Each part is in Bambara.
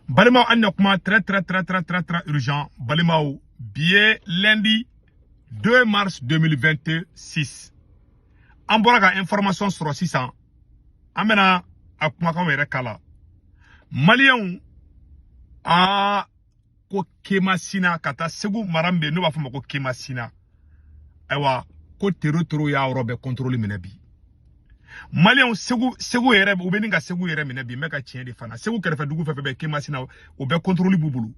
Balimao Annokma, très urgent. Balimao, billet lundi 2 mars 2026. Amboraga information sur 600. Amena, Akmakawere Kala. Malien, ko kemasina kata segu marambe no ba fama ko kemasina ewa ko tero ya robe contrôle menabi malien segu yere o be ninga segu yere menabi meka chien de fana segu kerefa dugu fefe be kemasina o be contrôle bubulu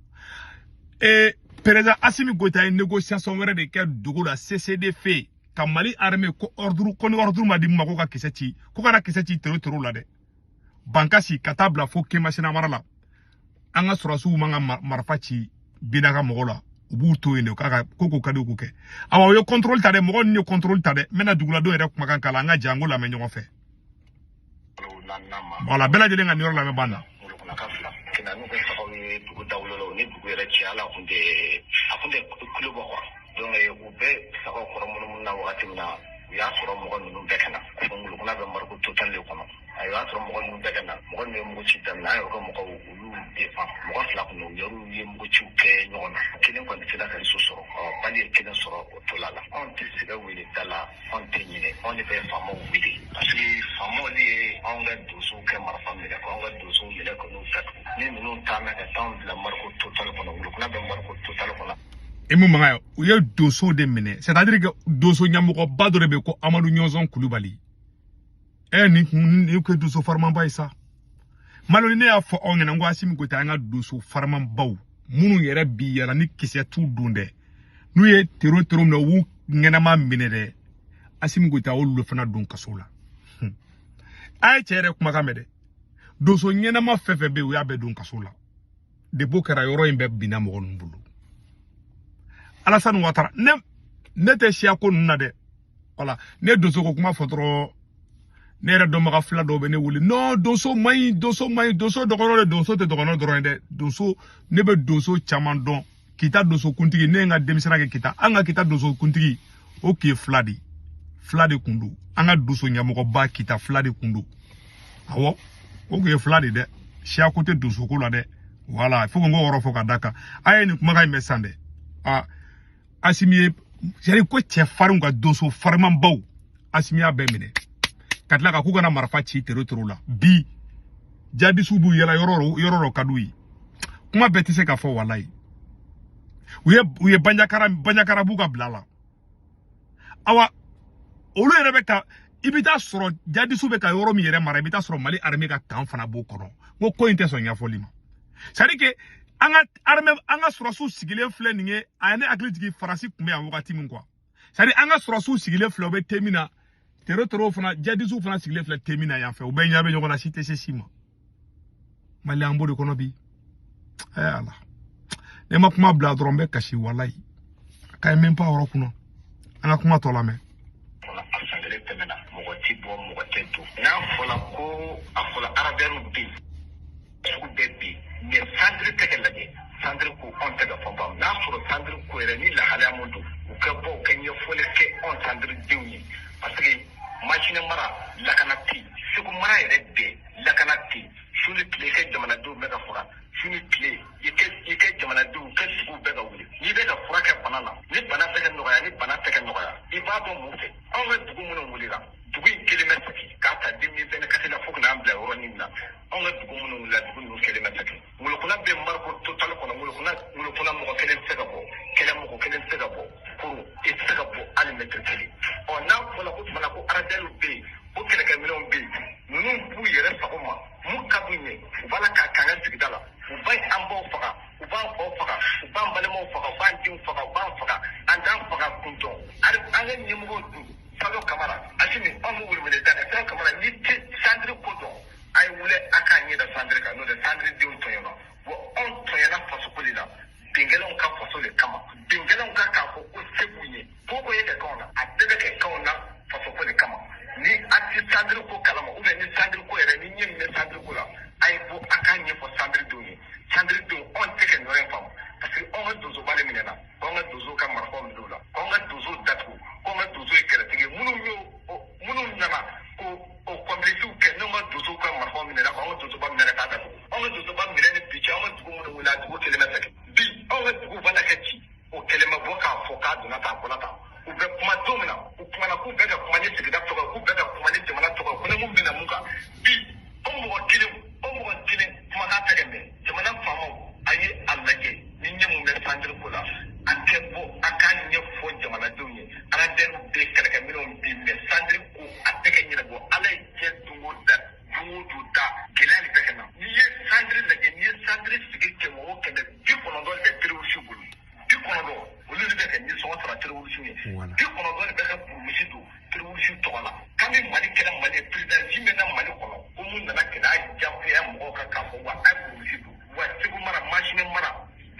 et président Assimi Goïta une négociation were de ke dugu la CCDF ka Mali armée ko ordre ma di mako ka kiseti ko kana kiseti tero la de bankasi katabla fo kemasina marala anga surasu manga marfachi binaga mogola ubu to ene kaka koko kadu kuke awa yo contrôle tade mogo ni contrôle tade mena dugula do ere kuma kan kala nga jango la menyo fe wala bela jele nga ni la me bana kina no ko sawi dugu dawlo ni dugu ere ci ala akunde klubo ko donc ube sako koromo na wakati na ya soro mogo nunu bekana ko ngulu kuna be marko total le kono ay ya soro mogo nunu bekana mogo ne mo ci tan na yo ko mogo ulu defa mogo fla ko no yoru ye mo ci ke nyona kinen ko ndila ka so soro bali kinen soro to lala on ti siga wili dala on ti nyine on be famo wili parce que famo li on ga dusu ke mar famile ko on ga dusu mile ko no sak ni no ta na ka tan la marko total ko no ngulu kuna be marko total ko emu mangayo uye doso de mene c'est-à-dire que doso nyamuko badorebe ko Amadou Nyonzon Coulibaly ni ko doso farman bay sa maloni ne ya fo ongena ngo Assimi Goïta nga doso farman baw munu yere bi yara ni kise tu dunde nu ye tero na wu ngena ma mine de Assimi Goïta o lu fana dun kasola ay chere kuma kamede doso ngena ma fefe be ya be dun kasola de bokara yoro imbe bina mo nbulu Alassane Ouattara ne te sia ko nuna de voilà ne doso ko kuma fotoro ne re do maka fla do be ne wuli non doso mai doso dogono doso te dogono dron de doso ne be doso chaman don kita doso kuntigi ne nga demisara ke kita anga kita doso kuntigi okay fladi kundu anga doso nyamoko ba kita fladi kundu awo okay fladi de sia ko te doso ko la de voilà il faut ngo woro fo ka daka aye ni kuma kay mesande Assimi jari ko che faru ga doso farman baw Assimi a be mine katla ka ku kana marfa ci tero la bi jadi subu yela yororo kadui kuma beti se ka fo wallahi uye banyakara buga blala awa olu yere be ka ibita soro jadi sube ka yoro mi yere mara ibita soro Mali armée ka tan fana bo kono ngo ko inte so nya folima c'est dire que anga surasu sigile fle ninge ane aklitiki farasi kumbe ya wakati min kwa c'est-à-dire anga surasu sigile fle obe temina tero fana jadisu fana sigile fle temina ya fe obe nyabe nyoko cité sima Mali ambo de kono bi ala ne ma kuma bla drombe kashi wallahi kay même pas woro kuno ana kuma to la me na fola ko afola araberu bi su bebbi ne sandre teke lage sandre ko on tega famba na soro sandre ko reni la hala mundu ka bo kanye fole ke on sandre diwi parce que machine mara la kanati su ko mara rebe la kanati suni tle ke jamana do mega fura suni tle yake jamana do ke su bega wuli ni bega fura ke banana ni bana teke no ya ni bana teke no ya ibado mu fe on ga dugu mun wuli ra dugu kilometre ka ta dimi bene ka tela fukna ambla woni na on ga dugu mun la dugu mun kilometre mun ko na be marko total ko mun ko na mo kelen sega bo kuru e sega bo al metre kele on na ko la ko mana ko aradel be ko kele ka million be mun bu yere fa ko ma mu ka bunye bala ka kanga sigdala u bay ambo la dugu kelen bɛ fɛ bi anw ka dugu bala kɛ ci o kelen bɛ bɔ k'a fɔ k'a donna tan a bɔla tan u bɛ kuma don min na u kumana k'u bɛɛ ka kuma ni sigida tɔgɔ k'u bɛɛ ka kuma ni jamana tɔgɔ ko ni mun bɛna mun kan bi anw mɔgɔ kelen kumakan tɛgɛ mɛn jamana faamaw a ye a lajɛ ni ɲɛ mun bɛ santiri ko la a kɛ bɔ a k'a ɲɛfɔ jamanadenw ye aradɛriw bɛ kɛlɛkɛminɛnw bi mɛ santiri ko a tɛgɛ ɲɛnabɔ ala ye diɲɛ don o da gɛlɛya de bɛ ka na n'i ye santiri lajɛ n'i ye santiri sigi kɛmɛ o kɛmɛ 90 bɛ teriwusi bolo 90 olu de bɛ ka nisɔngɔ sara teriwusi ye 90 de bɛ ka burumusi don teriwusi tɔgɔ la kami mali kɛra mali perezidansi mɛnna mali kɔnɔ ko mun nana gɛlɛya jagoya mɔgɔw kan k'a fɔ wa a ye burumusi don wa segu mara masini mara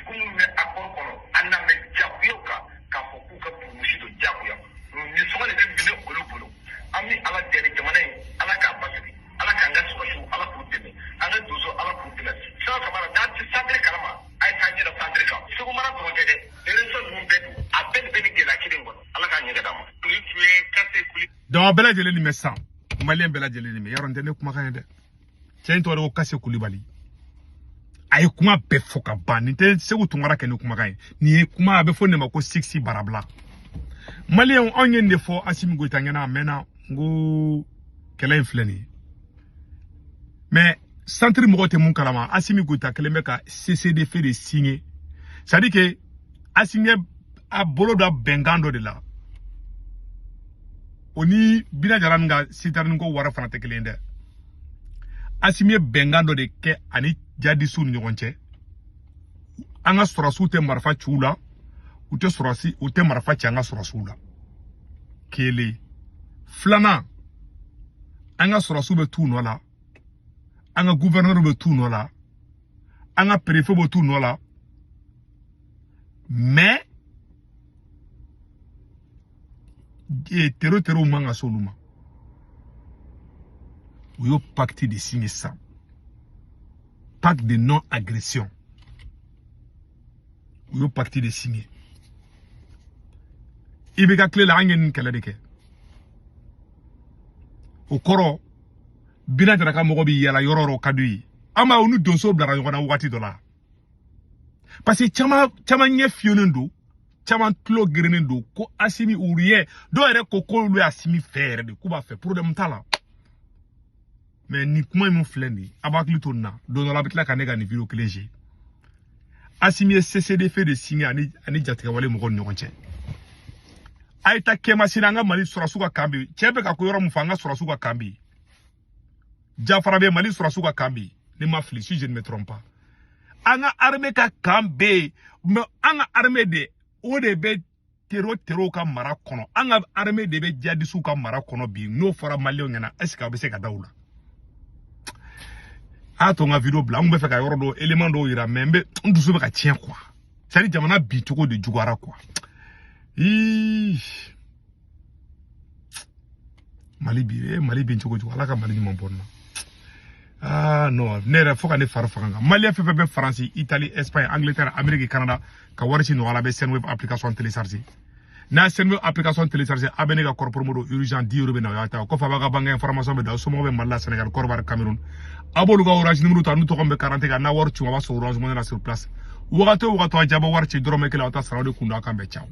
ko mun bɛ akɔri kɔnɔ a na mɛ jagoyaw kan k'a fɔ k'u ka burumusi don jagoya nisɔngɔ de bɛ minɛ olu bolo an bɛ ala deli jamana in ala k'a basigi ala k'an ka sɔrɔsiw ala k'u dɛmɛ an ka donso ala k'u dɛmɛ sisan kamara n'an tɛ santiri kalama a ye taa ɲɛna santiri kan segu mara dɔrɔn tɛ dɛ élection ninnu bɛɛ don a bɛɛ de bɛ nin gɛlɛya kelen kɔnɔ ala k'a ɲɛ ka d'a ma ni tun ye kase kuli donc a bɛɛ lajɛlen nin bɛ san maliyɛn bɛɛ lajɛlen nin bɛ yɔrɔ tɛ ne kumakan ye dɛ cɛ in tɔgɔ de ko kase kulibali a ye kuma bɛɛ fɔ ka ban nin tɛ segu tunkara kɛ ni kumakan ye nin ye kuma a bɛ fɔ nin ma ko siksi barabila maliyɛnw anw ye nin de fɔ asimi goyita ɲɛna a mɛnna n ko kɛlɛ in filɛ nin ye mais santiri mɔgɔ tɛ mun kalama asimi goyita kelen bɛ ka CCDF de signer c'est à dire que asimi a bolo da bɛnkan dɔ de la o ni bina jara nin ka sitarini ko wara fana tɛ kelen dɛ asimi ye bɛnkan dɔ de kɛ ani jadisiw ni ɲɔgɔn cɛ an ka sɔrɔsiw tɛ marifa ci u la u tɛ marifa ci an ka sɔrɔsiw la kelen filanan an ka sɔrɔsiw bɛ t'u nɔ la an ka gouverneur bɛ t'u nɔ la an ka préfet bɛ t'u nɔ la mais terror man ka s'olu ma u y'o pacte de signer sisan pacte de non agression u y'o pacte de signer i bɛ ka tile la an ye nin kɛlɛ de kɛ o kɔrɔ bina jara ka mɔgɔ bɛ yala yɔrɔ yɔrɔ ka d'u ye an b'a olu donso bilara ɲɔgɔn na wagati dɔ la parce que caman ɲɛ fiyennen don caman tulo gerennen don ko asimi uriyɛ dɔw yɛrɛ ko k'olu ye asimi fɛ yɛrɛ de k'u b'a fɛ problème t'a la mais nin kuma min filɛ nin ye a b'a hakili to nin na don dɔ la a bɛ tila ka ne ka nin vidéo kelen jouer asimi ye CCDF de signer ani jatigɛwale mɔgɔw ni ɲɔgɔn cɛ a ye taa kɛmasina an ka mali sɔrɔsiw ka kan bɛ yen cɛ bɛ ka ko yɔrɔ min fɔ an ka sɔrɔsiw ka kan bɛ yen jafara bɛ mali sɔrɔsiw ka kan bɛ yen ne ma fili si je ne me trompe pas an ka armée ka kan bɛ yen mais an ka armée de o de bɛ terror ka mara kɔnɔ an ka armée de bɛ jadisiw ka mara kɔnɔ bi n'o fɔra maliyɛnw ɲɛna est ce que a bɛ se ka da o la a to n ka vidéo bila an bɛ fɛ ka yɔrɔ dɔ élément dɔw yira mais n dusu bɛ ka tiɲɛ quoi c'est à dire jamana bi cogo de juguyara quoi Mali bi cogo ala ka Mali ɲuman bɔ n na ah non ne yɛrɛ fo ka ne fari faga kan maliyɛn fɛn fɛn bɛ Faransi Italie Espagne Angleterre Amérique Canada ka wari ci nɔgɔya la a bɛ Senweb application télécharger n'a Senweb application télécharger a bɛ ne ka kɔrɔ promo do urgent 10 € bɛ na o y'a ta o kɔfɛ a b'a ka banque information bɛ da o somɔgɔw bɛ Mali la Sénégal Côte d'Ivoire Cameroun a b'olu ka orange numéro ta n'u tɔgɔ bɛ carte kan n'a wari ci a b'a sɔrɔ orange money na sur place wagati o wagati a jabɔ wari ci dɔrɔmɛ kelen a ta sara o de kun do a kan bɛɛ caw